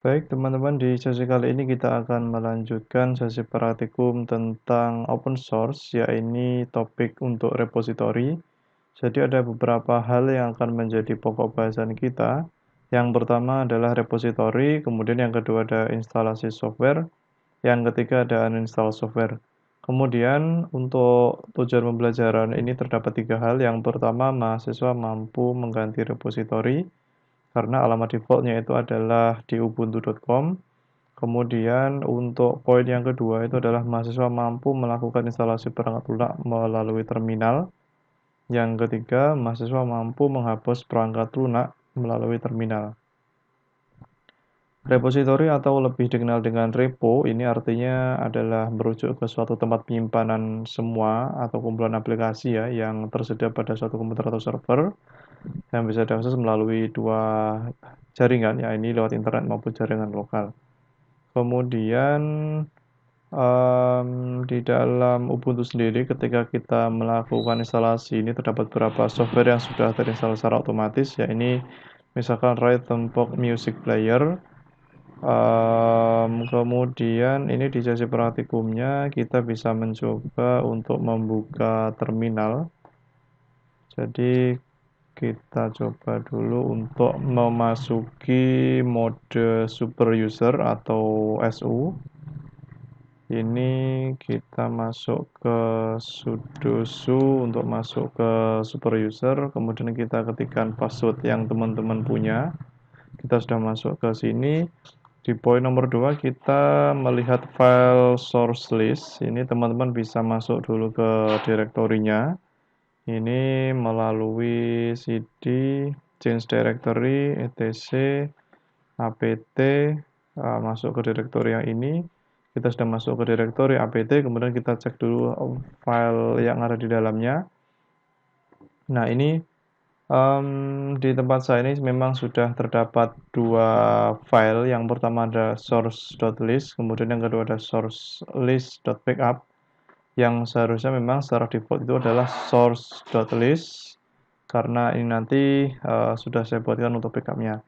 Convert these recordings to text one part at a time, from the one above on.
Baik, teman-teman, di sesi kali ini kita akan melanjutkan sesi praktikum tentang open source, yaitu topik untuk repositori. Jadi ada beberapa hal yang akan menjadi pokok bahasan kita. Yang pertama adalah repositori, kemudian yang kedua ada instalasi software, yang ketiga ada uninstall software. Kemudian untuk tujuan pembelajaran ini terdapat tiga hal. Yang pertama, mahasiswa mampu mengganti repositori karena alamat defaultnya itu adalah di ubuntu.com. Kemudian untuk poin yang kedua itu adalah mahasiswa mampu melakukan instalasi perangkat lunak melalui terminal. Yang ketiga, mahasiswa mampu menghapus perangkat lunak melalui terminal. Repositori atau lebih dikenal dengan repo, ini artinya adalah merujuk ke suatu tempat penyimpanan semua atau kumpulan aplikasi ya yang tersedia pada suatu komputer atau server yang bisa diakses melalui dua jaringan, ya ini lewat internet maupun jaringan lokal. Kemudian di dalam Ubuntu sendiri ketika kita melakukan instalasi ini terdapat beberapa software yang sudah terinstall secara otomatis, ya ini misalkan Rhythmbox Music Player. Kemudian ini di sesi praktikumnya kita bisa mencoba untuk membuka terminal. Jadi kita coba dulu untuk memasuki mode super user atau SU. Ini kita masuk ke sudo su untuk masuk ke super user, kemudian kita ketikkan password yang teman-teman punya. Kita sudah masuk ke sini. Di poin nomor 2 kita melihat file source list. Ini teman-teman bisa masuk dulu ke direktorinya. Ini melalui cd change directory etc apt, masuk ke direktori yang ini. Kita sudah masuk ke direktori apt, kemudian kita cek dulu file yang ada di dalamnya. Nah, ini di tempat saya ini memang sudah terdapat dua file. Yang pertama ada source.list, kemudian yang kedua ada sourcelist.backup. Yang seharusnya memang secara default itu adalah source.list, karena ini nanti sudah saya buatkan untuk backupnya.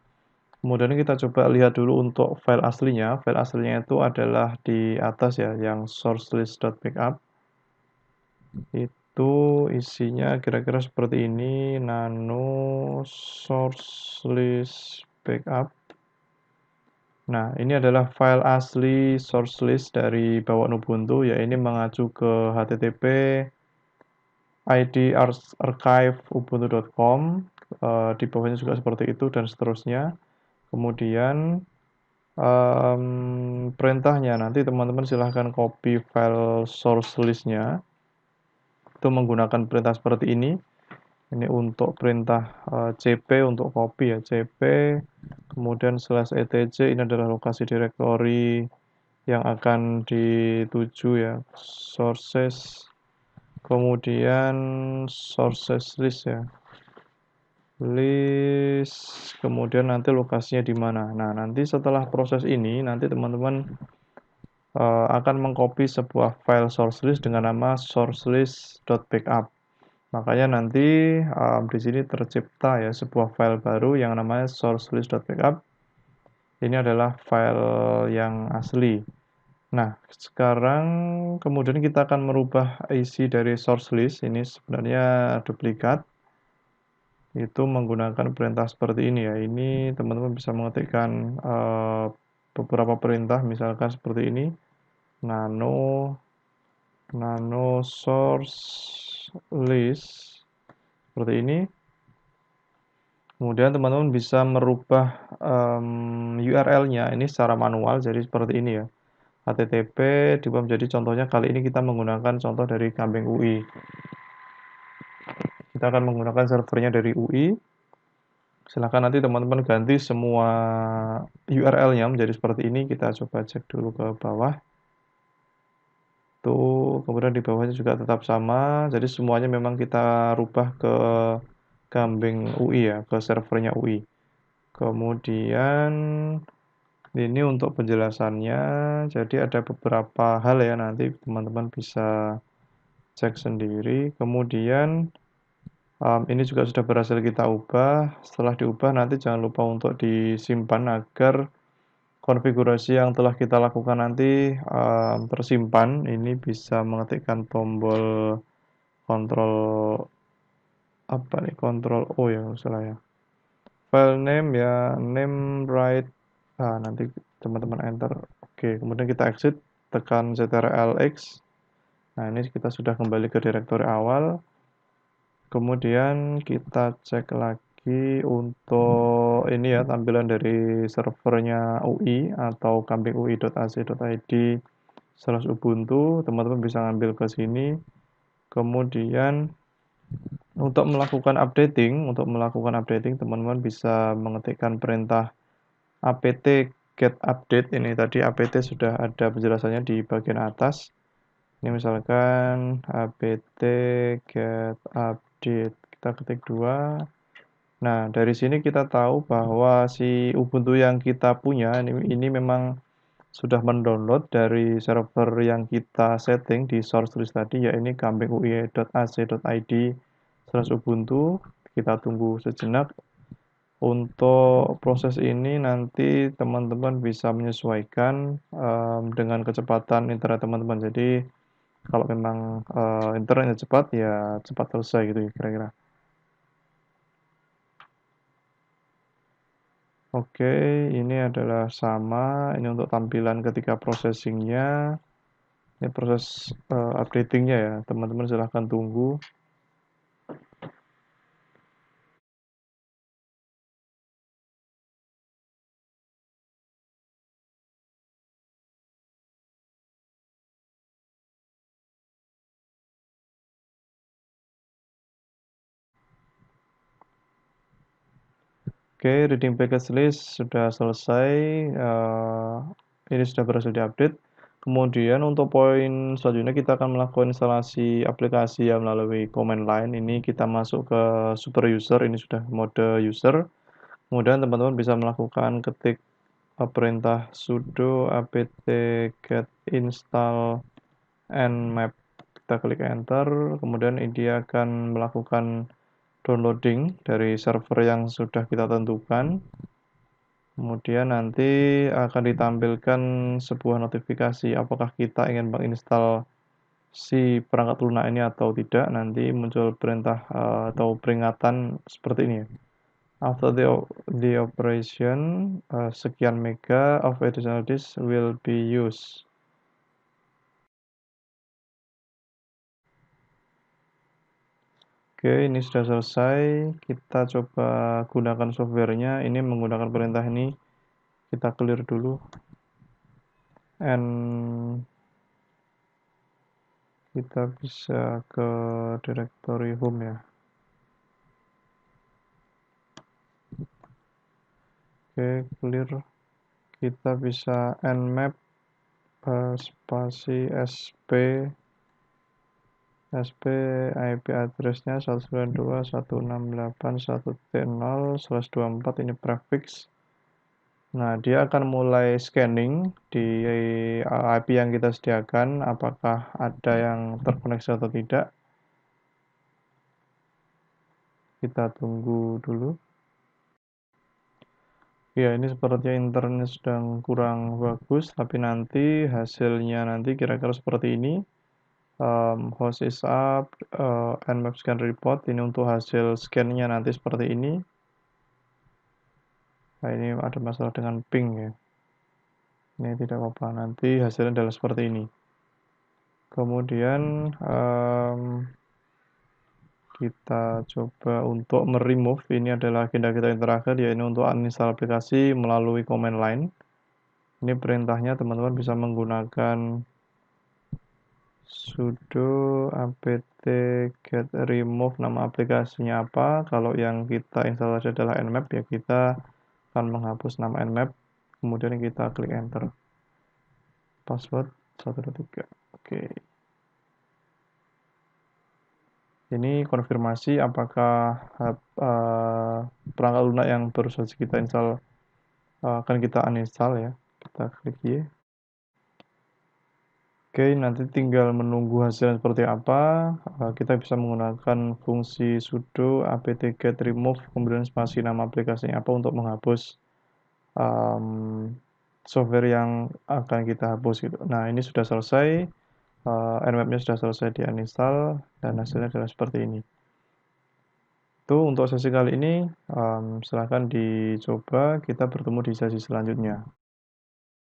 Kemudian kita coba lihat dulu untuk file aslinya. File aslinya itu adalah di atas ya, yang sourcelist.backup. Itu isinya kira-kira seperti ini, nano sourcelist backup. Nah, ini adalah file asli sourcelist dari bawaan Ubuntu, ya ini mengacu ke http id archive ubuntu.com, di bawahnya juga seperti itu dan seterusnya. Kemudian perintahnya nanti teman-teman silahkan copy file source list-nya itu menggunakan perintah seperti ini. Ini untuk perintah cp untuk copy ya, cp kemudian /etc, ini adalah lokasi direktori yang akan dituju ya, sources, kemudian sources list ya, list, kemudian nanti lokasinya di mana. Nah, nanti setelah proses ini nanti teman-teman akan mengcopy sebuah file source list dengan nama sourcelist.backup. Makanya nanti di sini tercipta ya sebuah file baru yang namanya sourcelist.backup. Ini adalah file yang asli. Nah, sekarang kemudian kita akan merubah isi dari source list. Ini sebenarnya duplikat. Itu menggunakan perintah seperti ini ya. Ini teman-teman bisa mengetikkan beberapa perintah, misalkan seperti ini. Nano source list seperti ini. Kemudian teman-teman bisa merubah URL-nya ini secara manual, jadi seperti ini ya. HTTP diubah menjadi, contohnya kali ini kita menggunakan contoh dari Kambing UI. Kita akan menggunakan servernya dari UI. Silahkan nanti teman-teman ganti semua URL-nya menjadi seperti ini. Kita coba cek dulu ke bawah. Tuh, kemudian di bawahnya juga tetap sama. Jadi semuanya memang kita rubah ke Kambing UI ya, ke servernya UI. Kemudian ini untuk penjelasannya. Jadi ada beberapa hal ya, nanti teman-teman bisa cek sendiri. Kemudian ini juga sudah berhasil kita ubah. Setelah diubah nanti jangan lupa untuk disimpan agar konfigurasi yang telah kita lakukan nanti tersimpan. Ini bisa mengetikkan tombol kontrol apa nih, kontrol O ya salah ya. File name ya, name write. Nanti teman-teman enter. Oke, kemudian kita exit, tekan Ctrl+X. Nah, ini kita sudah kembali ke direktori awal. Kemudian kita cek lagi untuk ini ya, tampilan dari servernya UI atau kambingui.ac.id/ubuntu. Teman-teman bisa ngambil ke sini. Kemudian untuk melakukan updating, teman-teman bisa mengetikkan perintah apt get update. Ini tadi apt sudah ada penjelasannya di bagian atas. Ini misalkan apt get update, kita ketik 2. Nah, dari sini kita tahu bahwa si Ubuntu yang kita punya ini memang sudah mendownload dari server yang kita setting di source list tadi, ya ini kambingui.ac.id/ubuntu. Kita tunggu sejenak. Untuk proses ini nanti teman-teman bisa menyesuaikan dengan kecepatan internet teman-teman. Jadi kalau memang internetnya cepat, ya cepat selesai gitu ya kira-kira. Oke, ini adalah sama. Ini untuk tampilan ketika processingnya. Ini proses updatingnya ya. Teman-teman silahkan tunggu. Oke, reading package list sudah selesai. Ini sudah berhasil diupdate. Kemudian untuk poin selanjutnya kita akan melakukan instalasi aplikasi ya melalui command line. Ini kita masuk ke super user. Ini sudah mode user. Kemudian teman-teman bisa melakukan ketik perintah sudo apt get install nmap. Kita klik enter. Kemudian dia akan melakukan downloading dari server yang sudah kita tentukan. Kemudian nanti akan ditampilkan sebuah notifikasi apakah kita ingin menginstal si perangkat lunak ini atau tidak. Nanti muncul perintah atau peringatan seperti ini ya. After the operation, sekian mega of additional disk will be used. Oke, ini sudah selesai. Kita coba gunakan softwarenya. Ini menggunakan perintah ini. Kita clear dulu. And kita bisa ke directory home ya. Oke, clear. Kita bisa nmap spasi sp IP address-nya 192.168.1.0/24, ini prefix. Nah, dia akan mulai scanning di IP yang kita sediakan, apakah ada yang terkoneksi atau tidak. Kita tunggu dulu. Ya, ini sepertinya internet sedang kurang bagus, tapi nanti hasilnya nanti kira-kira seperti ini. Host is up, nmap scan report. Ini untuk hasil scan-nya nanti seperti ini. Nah, ini ada masalah dengan ping ya. Ini tidak apa-apa, nanti hasilnya adalah seperti ini. Kemudian kita coba untuk meremove. Ini adalah agenda kita yang terakhir, yaitu untuk uninstall aplikasi melalui command line. Ini perintahnya teman-teman bisa menggunakan sudo apt get remove, nama aplikasinya apa. Kalau yang kita instalasi adalah nmap, ya kita akan menghapus nama nmap. Kemudian kita klik enter. Password 123. Oke. Ini konfirmasi apakah perangkat lunak yang baru saja kita install akan kita uninstall ya. Kita klik Y. Oke, nanti tinggal menunggu hasilnya seperti apa. Kita bisa menggunakan fungsi sudo apt get remove kemudian spasi nama aplikasinya apa untuk menghapus software yang akan kita hapus gitu. Nah, ini sudah selesai, Nmap-nya sudah selesai di-uninstall dan hasilnya adalah seperti ini. Itu untuk sesi kali ini, silahkan dicoba, kita bertemu di sesi selanjutnya.